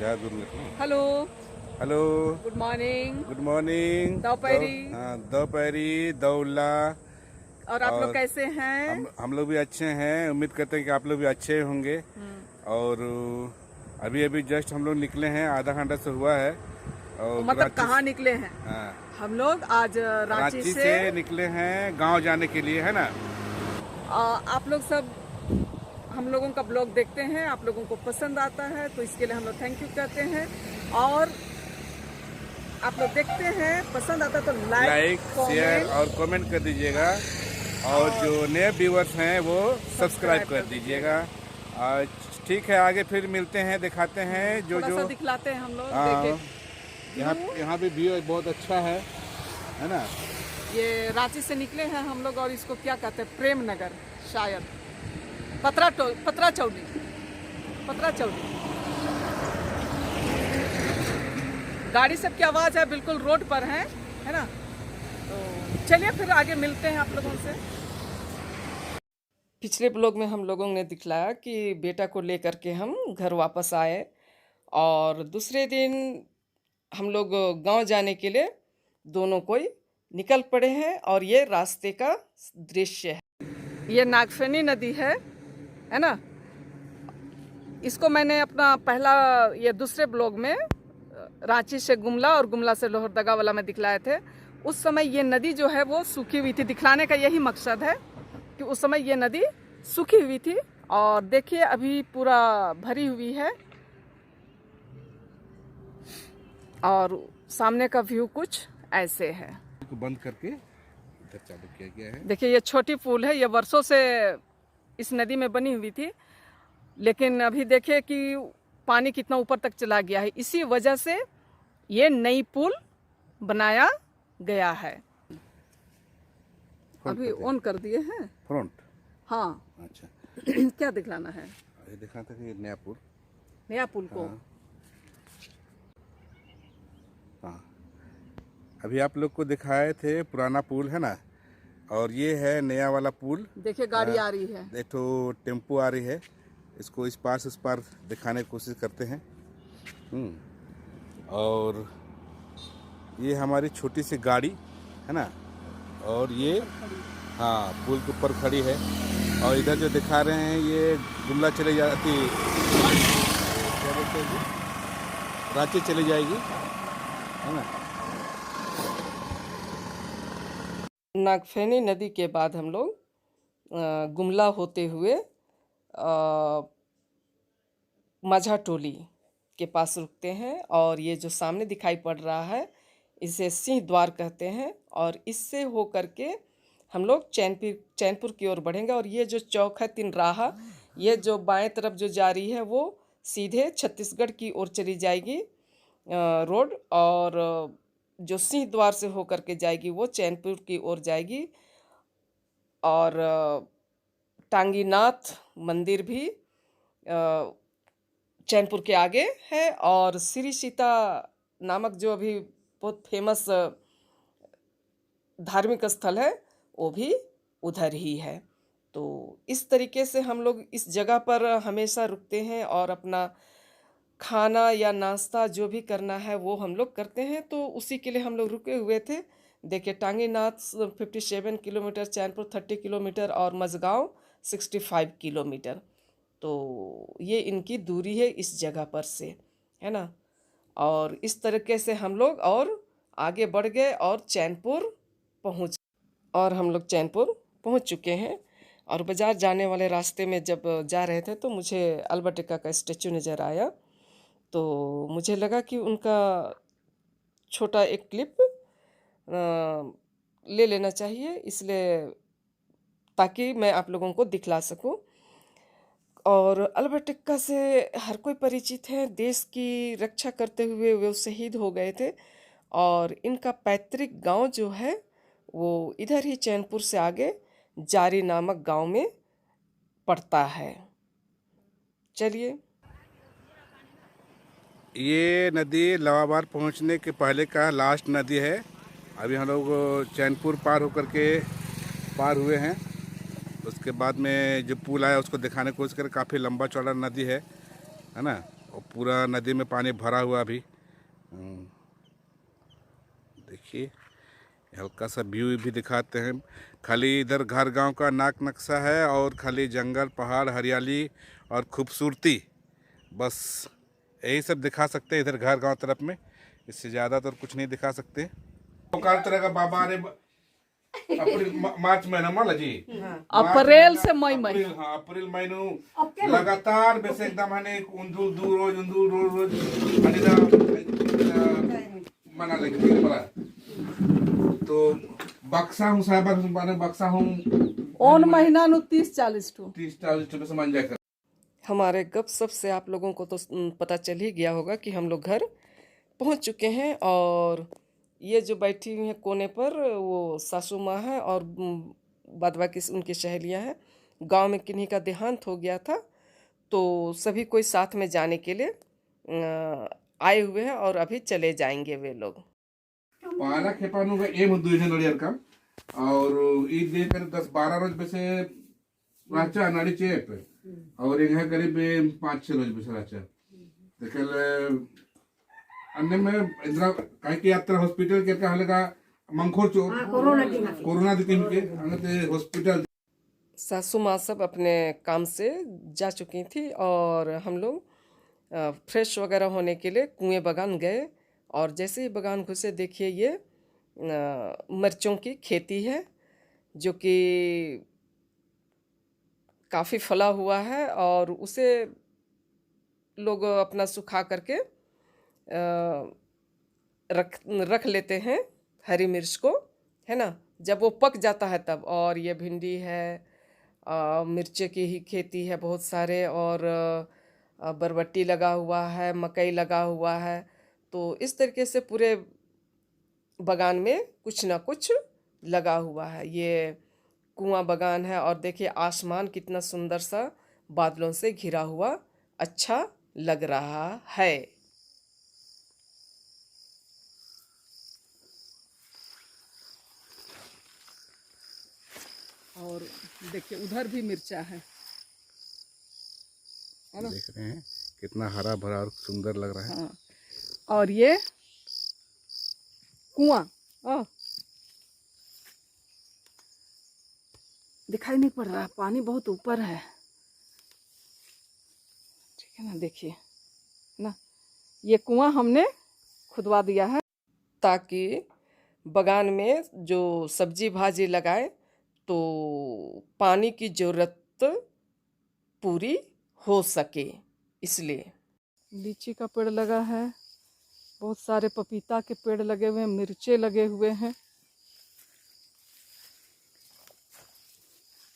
जय गुरु लिखो। Hello, hello, good morning. Good morning. दोपहरी। दोपहरी दौला। और आप लोग और कैसे हैं? हम लोग भी अच्छे हैं। उम्मीद करते हैं कि आप लोग भी अच्छे होंगे। और अभी अभी जस्ट हम लोग निकले हैं, आधा घंटा से हुआ है। और मतलब कहाँ निकले हैं? हाँ, हम लोग आज रांची रांची से। से निकले हैं गांव जाने के लिए, है ना। आप लोग सब हम लोगों का ब्लॉग देखते हैं, आप लोगों को पसंद आता है तो इसके लिए हम लोग थैंक यू कहते हैं। और आप लोग देखते हैं, पसंद आता है तो लाइक, शेयर कमेंट और कमेंट कर दीजिएगा। और जो नए व्यूवर्स हैं वो सब्सक्राइब कर दीजिएगा। और ठीक है, आगे फिर मिलते हैं, दिखाते हैं जो थोड़ा जो। सा दिखलाते हैं हम लोग। हाँ, देखे यहाँ व्यू। यहाँ भी व्यू बहुत अच्छा है ना। ये रांची से निकले हैं हम लोग और इसको क्या कहते हैं, प्रेम नगर शायद, पतरा चौड़ी। गाड़ी सब की आवाज़ है, बिल्कुल रोड पर है ना। तो चलिए फिर आगे मिलते हैं आप लोगों से। पिछले ब्लॉग में हम लोगों ने दिखलाया कि बेटा को लेकर के हम घर वापस आए और दूसरे दिन हम लोग गांव जाने के लिए दोनों कोई निकल पड़े हैं। और ये रास्ते का दृश्य है। ये नागफनी नदी है ना। इसको मैंने अपना पहला ये दूसरे ब्लॉग में रांची से गुमला और गुमला से लोहरदगा वाला में दिखलाए थे। उस समय ये नदी जो है वो सूखी हुई थी। दिखलाने का यही मकसद है कि उस समय ये नदी सूखी हुई थी। और देखिए अभी पूरा भरी हुई है। और सामने का व्यू कुछ ऐसे है। को बंद करके इधर चालू किया गया है। देखिए ये छोटी पुल है, ये वर्षों से इस नदी में बनी हुई थी, लेकिन अभी देखिए कि पानी कितना ऊपर तक चला गया है। इसी वजह से ये नई पुल बनाया गया है। अभी ऑन कर दिए हैं फ्रंट। हाँ। अच्छा। क्या दिखलाना है? ये दिखा था कि नया पुल। नया पुल को। हाँ, अभी आप लोग को दिखाए थे पुराना पुल, है ना। और ये है नया वाला पुल। देखिए गाड़ी आ रही है। एक तो टेम्पो आ रही है, इसको इस पार से उस पार दिखाने की कोशिश करते हैं। और ये हमारी छोटी सी गाड़ी है ना। और ये हाँ, पुल के ऊपर खड़ी है। और इधर जो दिखा रहे हैं ये गुमला चले जाती, क्या बोलते हैं, रांची चली जाएगी, है ना। नागफेनी नदी के बाद हम लोग गुमला होते हुए माझा टोली के पास रुकते हैं। और ये जो सामने दिखाई पड़ रहा है इसे सिंह द्वार कहते हैं। और इससे हो करके हम लोग चैनपुर की ओर बढ़ेंगे। और ये जो चौक है तिनराहा, ये जो बाएं तरफ जो जा रही है वो सीधे छत्तीसगढ़ की ओर चली जाएगी रोड। और जो सिंह द्वार से होकर के जाएगी वो चैनपुर की ओर जाएगी। और टांगीनाथ मंदिर भी चैनपुर के आगे है। और श्री सीता नामक जो अभी बहुत फेमस धार्मिक स्थल है वो भी उधर ही है। तो इस तरीके से हम लोग इस जगह पर हमेशा रुकते हैं और अपना खाना या नाश्ता जो भी करना है वो हम लोग करते हैं। तो उसी के लिए हम लोग रुके हुए थे। देखिए टांगीनाथ 57 किलोमीटर, चैनपुर 30 किलोमीटर और मझगांव 65 किलोमीटर। तो ये इनकी दूरी है इस जगह पर से, है ना। और इस तरीके से हम लोग और आगे बढ़ गए और हम लोग चैनपुर पहुंच चुके हैं। और बाज़ार जाने वाले रास्ते में जब जा रहे थे तो मुझे अल्बर्ट एक्का का स्टैचू नज़र आया। तो मुझे लगा कि उनका छोटा एक क्लिप ले लेना चाहिए, इसलिए ताकि मैं आप लोगों को दिखला सकूं। और अल्बर्ट एक्का से हर कोई परिचित है। देश की रक्षा करते हुए वो शहीद हो गए थे। और इनका पैतृक गांव जो है वो इधर ही चैनपुर से आगे जारी नामक गांव में पड़ता है। चलिए, ये नदी लवाबार पहुंचने के पहले का लास्ट नदी है। अभी हम लोग चैनपुर पार हुए हैं। उसके बाद में जो पुल आया उसको दिखाने की कोशिश करें। काफ़ी लंबा चौड़ा नदी है ना। और पूरा नदी में पानी भरा हुआ भी। देखिए हल्का सा व्यू भी दिखाते हैं। खाली इधर घर गांव का नाक नक्शा है और खाली जंगल पहाड़ हरियाली और खूबसूरती, बस यही सब दिखा सकते हैं इधर घर गांव तरफ में। इससे ज़्यादा तो कुछ नहीं दिखा सकते। काल तरह का बाबा रे अप्रैल मार्च महीना मान जी, अप्रैल से मई महीना, हाँ अप्रैल महीनू लगातार वैसे एकदम हने उंदुल दू रोज रोज मना लेके बड़ा तो बक्सा हूँ साहब माने बक्सा हूँ ओन महीना नु 30-40 से मान जाकर। हमारे गपशप से आप लोगों को तो पता चल ही गया होगा कि हम लोग घर पहुंच चुके हैं। और ये जो बैठी हुई हैं कोने पर वो सासू माँ है और बाद बाकी उनकी सहेलियाँ हैं। गांव में किन्हीं का देहांत हो गया था तो सभी कोई साथ में जाने के लिए आए हुए हैं और अभी चले जाएंगे वे लोग। पाला खेपानु का एम दुई जन लड़ियर का और ई दे कर 10-12 रोज बसे राचा नाड़ी चेप और एक है करीब 5-6 रोज बसे राचा देखल अन्य में इंदिरा काय की यात्रा हॉस्पिटल के का हलेगा मंखोर चो कोरोना दिन के अंगते हॉस्पिटल। सासू माँ सब अपने काम से जा चुकी थी और हम लोग फ्रेश वगैरह होने के लिए कुएं बगान गए। और जैसे ही बगान घुसे देखिए ये मिर्चों की खेती है जो कि काफ़ी फला हुआ है और उसे लोग अपना सुखा करके रख लेते हैं हरी मिर्च को, है ना, जब वो पक जाता है तब। और ये भिंडी है, मिर्चे की ही खेती है बहुत सारे, और बरबट्टी लगा हुआ है, मकई लगा हुआ है। तो इस तरीके से पूरे बगान में कुछ ना कुछ लगा हुआ है। ये कुआं बगान है और देखिए आसमान कितना सुंदर सा बादलों से घिरा हुआ अच्छा लग रहा है। और देखिए उधर भी मिर्चा है, देख रहे हैं कितना हरा भरा और सुंदर लग रहा है। हाँ। और ये कुआं दिखाई नहीं पड़ रहा, पानी बहुत ऊपर है, ठीक है ना। देखिए ना, ये कुआं हमने खुदवा दिया है ताकि बगान में जो सब्जी भाजी लगाए तो पानी की ज़रूरत पूरी हो सके, इसलिए। लीची का पेड़ लगा है, बहुत सारे पपीता के पेड़ लगे हुए हैं, मिर्चे लगे हुए हैं।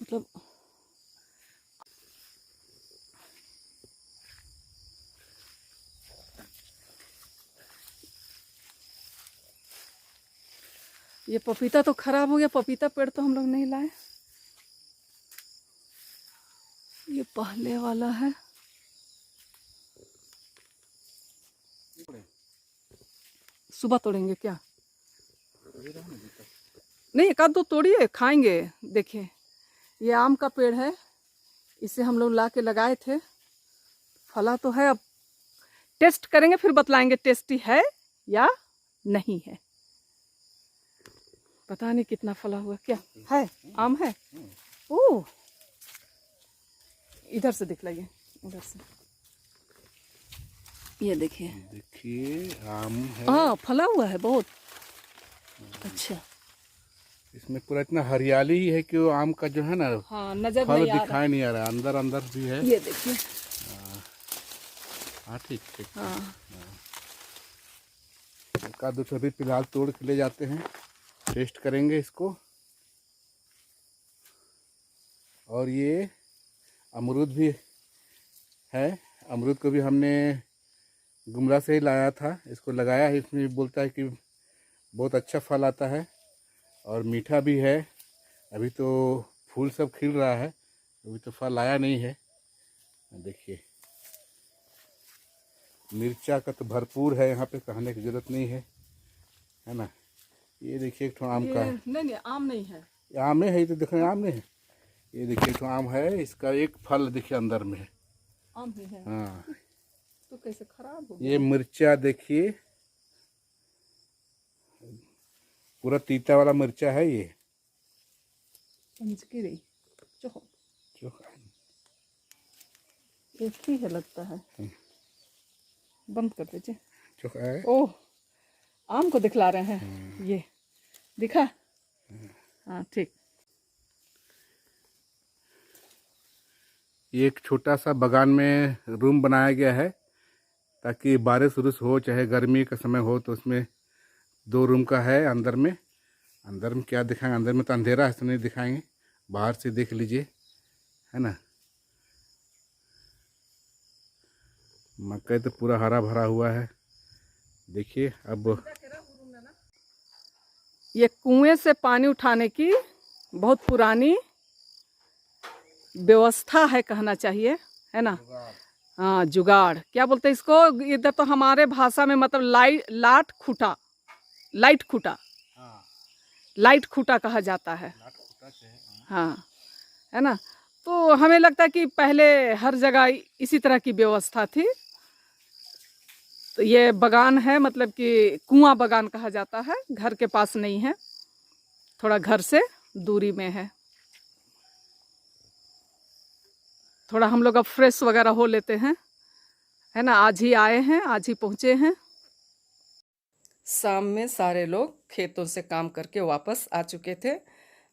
मतलब ये पपीता तो खराब हो गया, पपीता पेड़ तो हम लोग नहीं लाए। ये पहले वाला है, सुबह तोड़ेंगे क्या? नहीं, एक आध दो तोड़िए, खाएंगे। देखिए ये आम का पेड़ है, इसे हम लोग ला के लगाए थे, फला तो है, अब टेस्ट करेंगे फिर बतलाएंगे टेस्टी है या नहीं है। पता नहीं कितना फला हुआ, क्या है, आम है। ओह, इधर से दिखलाइए, उधर से, ये देखिए आम है। हाँ, फला हुआ है बहुत अच्छा। इसमें पूरा इतना हरियाली ही है कि वो आम का जो है ना, हाँ, नजर फल नहीं आ दिखाई नहीं आ रहा, अंदर अंदर भी है। ये देखिए, हाँ ठीक ठीक। हाँ, का दो अभी फिलहाल तोड़ के ले जाते हैं, टेस्ट करेंगे इसको। और ये अमरूद भी है, अमरूद को भी हमने गुमला से ही लाया था, इसको लगाया है। इसमें भी बोलता है कि बहुत अच्छा फल आता है और मीठा भी है। अभी तो फूल सब खिल रहा है, अभी तो फल आया नहीं है। देखिए मिर्चा का तो भरपूर है, यहाँ पे कहने की जरूरत नहीं है ना। ये देखिए एक आम का है। नहीं आम नहीं है, आम में है, तो देखो आम में है। ये देखिए एक आम है, इसका एक फल देखिए अंदर में है, आम ही है। हाँ तो कैसे खराब हो गया। ये मिर्चा देखिए, पूरा तीता वाला मिर्चा है ये। पंचकी रही जो चोखा एक ही है लगता है। बंद कर दीजिए। चोखा है। ओह, आम को दिखला रहे हैं। ये दिखा। हाँ ठीक। ये एक छोटा सा बागान में रूम बनाया गया है ताकि बारिश उरिश हो चाहे गर्मी का समय हो तो उसमें 2 रूम का है। अंदर में क्या दिखाएंगे, अंदर में तो अंधेरा है तो नहीं दिखाएंगे, बाहर से देख लीजिए, है ना। मकई तो पूरा हरा भरा हुआ है। देखिए अब ये कुएं से पानी उठाने की बहुत पुरानी व्यवस्था है कहना चाहिए, है ना। हाँ, जुगाड़ क्या बोलते हैं इसको, इधर तो हमारे भाषा में मतलब लाइट खूटा लाइट खूटा कहा जाता है। हाँ, है ना। तो हमें लगता है कि पहले हर जगह इसी तरह की व्यवस्था थी। तो ये बागान है, मतलब कि कुआं बागान कहा जाता है। घर के पास नहीं है, थोड़ा घर से दूरी में है। थोड़ा हम लोग अब फ्रेश वगैरह हो लेते हैं, है ना। आज ही आए हैं, आज ही पहुंचे हैं। शाम में सारे लोग खेतों से काम करके वापस आ चुके थे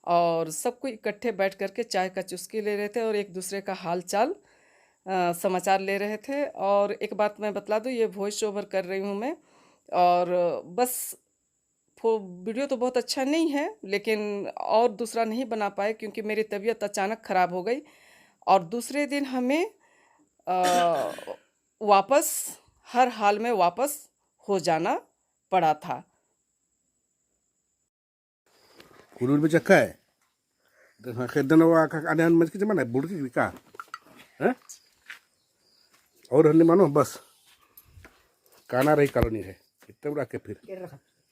और सबको इकट्ठे बैठ करके चाय का चुस्की ले रहे थे और एक दूसरे का हाल चाल समाचार ले रहे थे। और एक बात मैं बतला दूं, ये वॉइस ओवर कर रही हूँ मैं, और बस वीडियो तो बहुत अच्छा नहीं है, लेकिन और दूसरा नहीं बना पाए क्योंकि मेरी तबीयत अचानक ख़राब हो गई और दूसरे दिन हमें वापस हर हाल में वापस हो जाना पड़ा था। कुरुल में चक्का है खेदन वा आने मज के जमाना बुड़ की का है और हल्ले मानो बस काना रही कॉलोनी है इतना बड़ा के फिर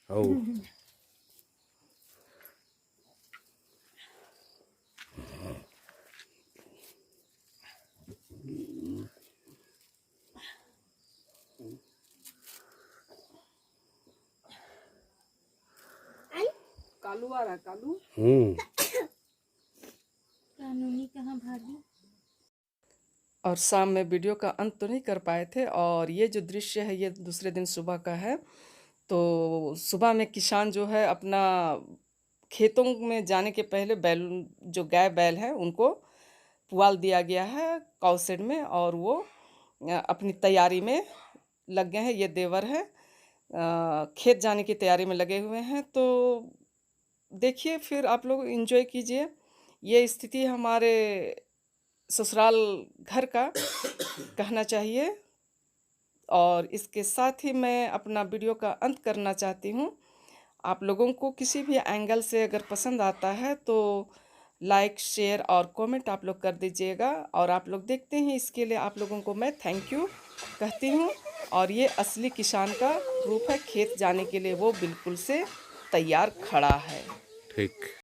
हो कालू आ रहा है, कालू। कानूनी कहाँ भागी। और शाम में वीडियो का अंत तो नहीं कर पाए थे। और ये जो दृश्य है ये दूसरे दिन सुबह का है। तो सुबह में किसान जो है अपना खेतों में जाने के पहले बैल, जो गाय बैल है, उनको पुआल दिया गया है काऊ शेड में और वो अपनी तैयारी में लग गए हैं। ये देवर है, खेत जाने की तैयारी में लगे हुए हैं। तो देखिए, फिर आप लोग एंजॉय कीजिए। ये स्थिति हमारे ससुराल घर का कहना चाहिए। और इसके साथ ही मैं अपना वीडियो का अंत करना चाहती हूँ। आप लोगों को किसी भी एंगल से अगर पसंद आता है तो लाइक, शेयर और कमेंट आप लोग कर दीजिएगा। और आप लोग देखते हैं, इसके लिए आप लोगों को मैं थैंक यू कहती हूँ। और ये असली किसान का रूप है, खेत जाने के लिए वो बिल्कुल से तैयार खड़ा है। ठीक।